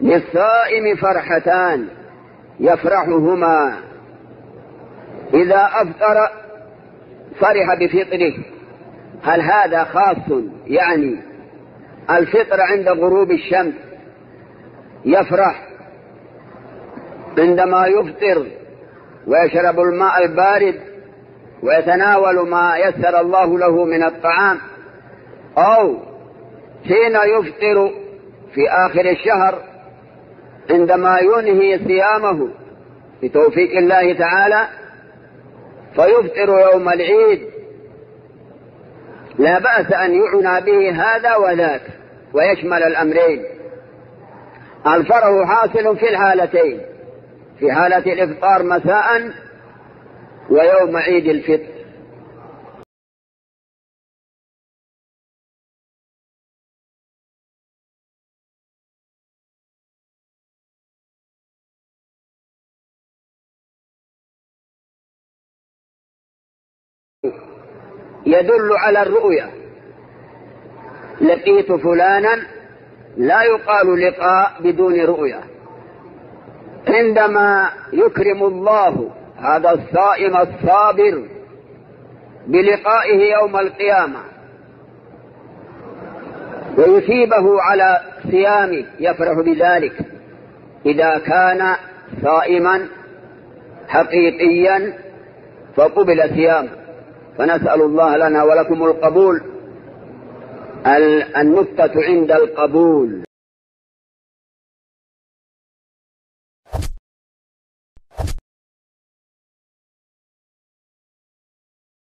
للصائم فرحتان يفرحهما: إذا أفطر فرح بفطره. هل هذا خاص يعني الفطر عند غروب الشمس يفرح عندما يفطر ويشرب الماء البارد ويتناول ما يسر الله له من الطعام، أو حين يفطر في آخر الشهر عندما ينهي صيامه بتوفيق الله تعالى فيفطر يوم العيد؟ لا بأس أن يعنى به هذا وذاك ويشمل الأمرين. الفرح حاصل في الحالتين، في حالة الإفطار مساء ويوم عيد الفطر. يدل على الرؤية: لقيت فلانا، لا يقال لقاء بدون رؤية. عندما يكرم الله هذا الصائم الصابر بلقائه يوم القيامة ويثيبه على صيامه يفرح بذلك إذا كان صائما حقيقيا فقبل صيامه. فنسأل الله لنا ولكم القبول. النقطة عند القبول.